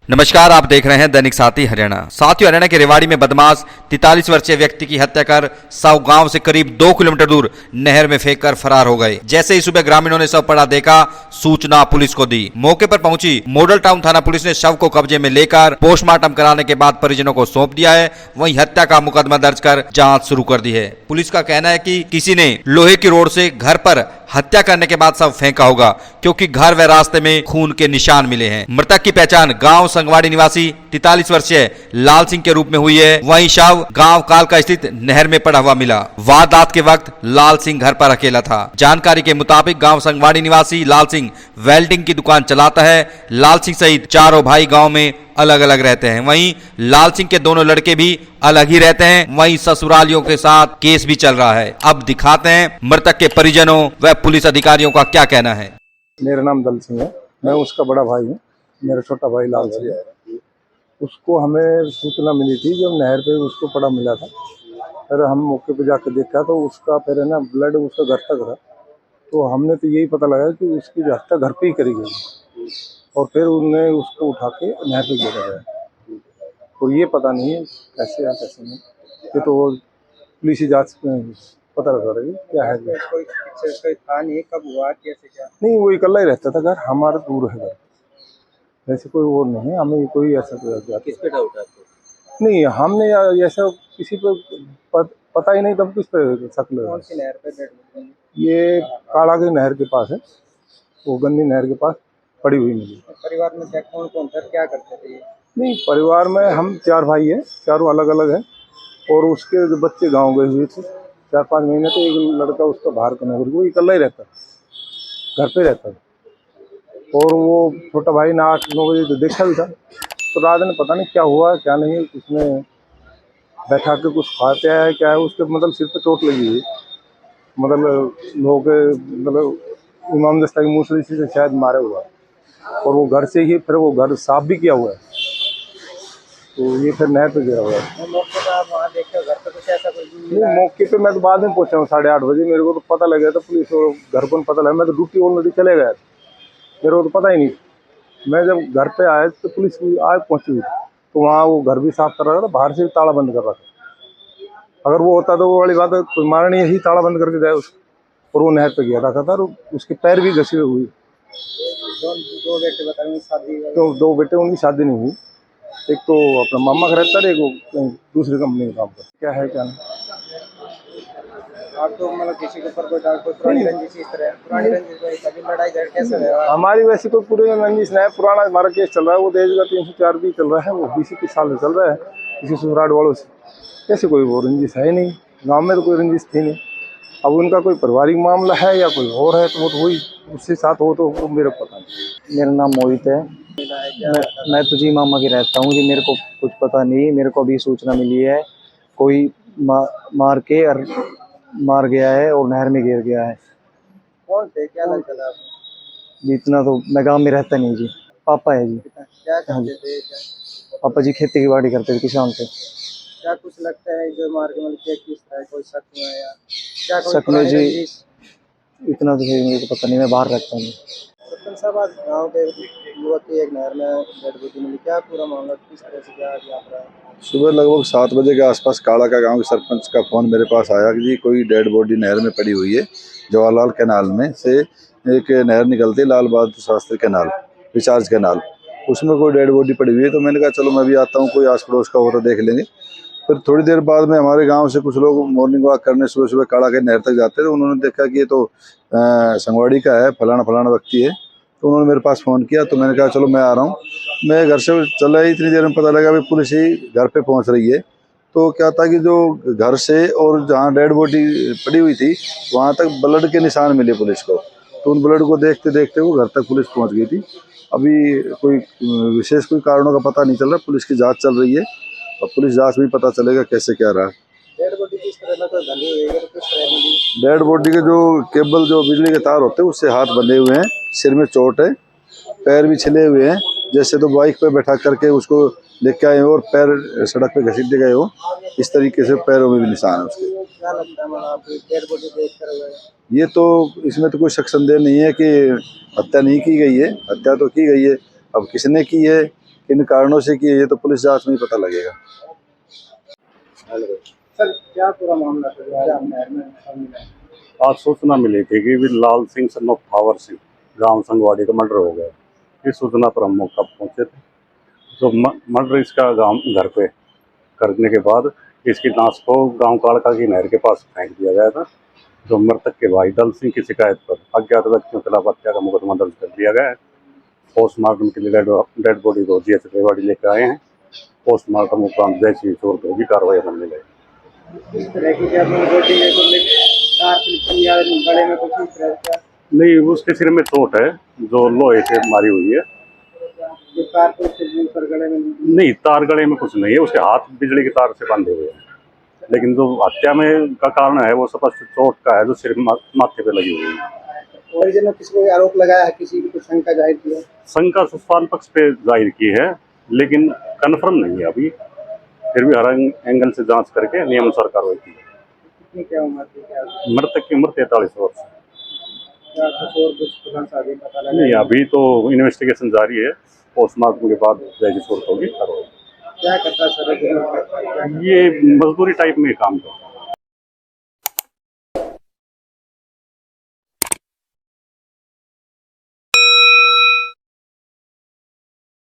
नमस्कार, आप देख रहे हैं दैनिक साथी हरियाणा। साथियों, हरियाणा के रेवाड़ी में बदमाश 43 वर्षीय व्यक्ति की हत्या कर शव गांव से करीब 2 किलोमीटर दूर नहर में फेंककर फरार हो गए। जैसे ही सुबह ग्रामीणों ने शव पड़ा देखा, सूचना पुलिस को दी। मौके पर पहुंची मॉडल टाउन थाना पुलिस ने शव को कब्जे में लेकर पोस्टमार्टम कराने के बाद परिजनों को सौंप दिया है। वहीं हत्या का मुकदमा दर्ज कर जाँच शुरू कर दी है। पुलिस का कहना है कि किसी ने लोहे की रोड से घर पर हत्या करने के बाद शव फेंका होगा, क्योंकि घर व रास्ते में खून के निशान मिले हैं। मृतक की पहचान गांव संगवाड़ी निवासी 43 वर्षीय लाल सिंह के रूप में हुई है। वहीं शव गांव कालका स्थित नहर में पड़ा हुआ मिला। वारदात के वक्त लाल सिंह घर पर अकेला था। जानकारी के मुताबिक गांव संगवाड़ी निवासी लाल सिंह वेल्डिंग की दुकान चलाता है। लाल सिंह सहित चारों भाई गाँव में अलग अलग रहते हैं। वहीं लाल सिंह के दोनों लड़के भी अलग ही रहते हैं। वहीं ससुरालियों के साथ केस भी चल रहा है। अब दिखाते हैं मृतक के परिजनों व पुलिस अधिकारियों का क्या कहना है। मेरा नाम दल सिंह है, मैं उसका बड़ा भाई हूँ। मेरा छोटा भाई लाल सिंह है। उसको हमें सूचना मिली थी जब नहर पे उसको पड़ा मिला था। फिर हम मौके पे जाकर देखा तो उसका फिर है ना ब्लड उसका घर तक था। तो हमने तो यही पता लगाया कि उसकी हत्या घर पे ही करी गई और फिर उन्हें उसको उठा के नहर पे गिरा गया। और ये पता नहीं है कैसे या कैसे नहीं, ये तो पुलिस ही जांच पता लगा रही है क्या है। कोई था नहीं, कब हुआ कैसे क्या? नहीं, वो अकेला ही रहता था, घर हमारा दूर है घर, वैसे कोई और नहीं है। हमें कोई ऐसा कोई किस पे डाउट है आपको? नहीं, हमने ऐसा किसी पे पता ही नहीं, तब किस पे शक लगा। कौन सी नहर पे डेड बॉडी? ये काला की नहर के पास है, वो गंदी नहर के पास पड़ी हुई मिली। परिवार में से कौन कौन था, क्या करते थे ये? नहीं, परिवार में हम 4 भाई हैं, चारों अलग अलग हैं। और उसके जो बच्चे गाँव गए हुए थे 4-5 महीने, तो एक लड़का उसका बाहर का नौकरी, वो अकेला ही रहता, घर पे रहता था। और वो छोटा भाई ना 8-9 बजे तो देखा भी था। तो रात में पता नहीं क्या हुआ क्या नहीं, उसने बैठा के कुछ खाते आया क्या है, उसके मतलब सिर पे चोट लगी हुई, मतलब लोग मतलब इमाम दस्ता की मूसली से शायद मारे हुआ है। और वो घर से ही फिर वो घर साफ भी किया हुआ है, तो ये फिर नहर पे गिरा हुआ है। मौके पर आप वहाँ देखे, घर पे कुछ ऐसा कोई नहीं, मौके पे मैं तो बाद में पहुंचा हूँ 8:30 बजे। मेरे को तो पता लग गया था, पुलिस और घर को पता लगा, मैं तो ड्यूटी ऑलरेडी चले गया था, मेरे को तो पता ही नहीं। मैं जब घर पे आया तो पुलिस आज पहुंची हुई, तो वहाँ वो घर भी साफ कर रहा था, बाहर से भी ताला बंद कर रहा था। अगर वो होता तो वो वाली बात है, कोई मारने यही ताला बंद करके गया उसको, और वो नहर पे गया रखा था, और उसके पैर भी घसी हुई। दो बेटे बताएंगे शादी? तो 2 बेटे, उनकी शादी नहीं हुई। एक तो अपना मामा का रहता है, एक वो कहीं दूसरी कंपनी में काम करता। क्या है क्या नहीं, आप तो मतलब किसी के ऊपर कोई डाउट, कोई पुरानी रंजिश इस तरह पुरानी रंजिश, कभी लड़ाई झगड़ा कैसे रहा? हमारी वैसी कोई पूरी रंजिश नहीं है। पुराना हमारा केस चल रहा है, वो दहेज का 304 भी चल रहा है, वो 20-21 साल से चल रहा है किसी ससुराल वालों से। ऐसे कोई वो रंजिश है नहीं, गांव में तो कोई रंजिश थी नहीं। अब उनका कोई पारिवारिक मामला है या कोई और है, तो वो तो वही उसके साथ हो, तो वो मेरे को पता नहीं। मेरा नाम मोहित है। मैं तुझी मामा के रहता हूँ जी। मेरे को कुछ पता नहीं, मेरे को अभी सूचना मिली है कोई मार के और मार गया है और नहर में गिर गया है। कौन थे, क्या लगता था आपको? जी इतना तो मैं गांव में रहता नहीं जी। पापा है जी। क्या करते थे? पापा जी खेती की बाड़ी करते थे, किसान थे। क्या कुछ लगता है जो मार के मतलब क्या किस तरह कोई शक हुआ है या क्या? शक में जी इतना तो मुझे तो पता नहीं, मैं बाहर रहता हूँ। सरपंच साहब, आज गाँव के युवक की एक नहर में डेड बॉडी मिली, क्या पूरा मामला किस तरह से क्या रहा है? सुबह लगभग 7 बजे के आसपास काला का गांव के सरपंच का फ़ोन मेरे पास आया कि जी कोई डेड बॉडी नहर में पड़ी हुई है। जवाहरलाल कैनाल में से एक नहर निकलती है, Lal Bahadur Shastri canal, recharge canal, उसमें कोई डेड बॉडी पड़ी हुई है। तो मैंने कहा चलो मैं भी आता हूँ, कोई आस पड़ोस का हो तो देख लेंगे। फिर थोड़ी देर बाद में हमारे गाँव से कुछ लोग मॉर्निंग वॉक करने सुबह सुबह काला के नहर तक जाते थे। उन्होंने देखा कि ये तो संगवाड़ी का है, फलाना व्यक्ति है। तो उन्होंने मेरे पास फ़ोन किया, तो मैंने कहा चलो मैं आ रहा हूँ। मैं घर से चला ही, इतनी देर में पता लगा भाई पुलिस ही घर पे पहुँच रही है। तो क्या था कि जो घर से और जहाँ डेड बॉडी पड़ी हुई थी वहाँ तक ब्लड के निशान मिले पुलिस को। तो उन ब्लड को देखते देखते वो घर तक पुलिस पहुँच गई थी। अभी कोई विशेष कोई कारणों का पता नहीं चल रहा, पुलिस की जाँच चल रही है और पुलिस जाँच में पता चलेगा कैसे क्या रहा। डेड बॉडी किस तरह में कोई बंधी हुई है, किस तरह मिली? डेड बॉडी के जो केबल, जो बिजली के तार होते हैं उससे हाथ बंधे हुए हैं, सिर में चोट है, पैर भी छिले हुए हैं, जैसे तो बाइक पे बैठा करके उसको लेके आए हो और पैर सड़क पे घसीटे गए हो, इस तरीके से पैरों में भी निशान है उसके। क्या लगता है मतलब आपको डेड बॉडी देख कर? ये तो इसमें तो कोई शक संदेह नहीं है कि हत्या नहीं की गई है, हत्या तो की गई है। अब किसने की है किन कारणों से किए ये तो पुलिस जांच में ही पता लगेगा। सर क्या पूरा मामला था जो आज आप नहर में शामिल है? आज सूचना मिली थी कि भी लाल सिंह सन ऑफ पावर सिंह गांव संगवाड़ी का मर्डर हो गया। इस सूचना पर हम मौका पर पहुंचे थे। जो मर्डर इसका गांव घर पे करने के बाद इसकी लाश को गांव कालका की नहर के पास फेंक दिया गया था। जो मृतक के भाई दल सिंह की शिकायत पर अज्ञात व्यक्तियों के खिलाफ हत्या का मुकदमा दर्ज कर दिया गया है। पोस्टमार्टम के लिए डेड बॉडी को जीएच रेवाड़ी लेकर आए हैं। पोस्टमार्टम उपरांत जैसी सूरत होगी कार्रवाई अमल में लेगी। इस तरह की क्या अपनी बॉडी में कुछ तार स्लिप या गले में कुछ इस तरह का नहीं, उसके सिर में चोट है जो लोहे से मारी हुई है। जो तार को सिर पर गले में नहीं, तार गले में कुछ नहीं है, उसके हाथ बिजली की तार से बांधे हुए हैं। लेकिन जो हत्या में का कारण है वो स्पष्ट चोट का है जो सिर माथे पे लगी हुई है। परिजनों किसी को आरोप लगाया है, किसी की कुछ शंका जाहिर की है? शंका ससुराल पक्ष पे जाहिर की है लेकिन कन्फर्म नहीं है अभी। फिर भी हर एंगल से जांच करके नियमानुसार कार्रवाई की है। कितनी क्या उम्र थी, क्या मृतक की उम्र 43 वर्ष। क्या कुछ और कुछ खुलासा अभी पता लगा? नहीं, अभी तो इन्वेस्टिगेशन जारी है। पोस्टमार्टम के बाद जैसी सूरत होगी कार्रवाई। क्या करता सर? ये मजदूरी टाइप में काम करता है।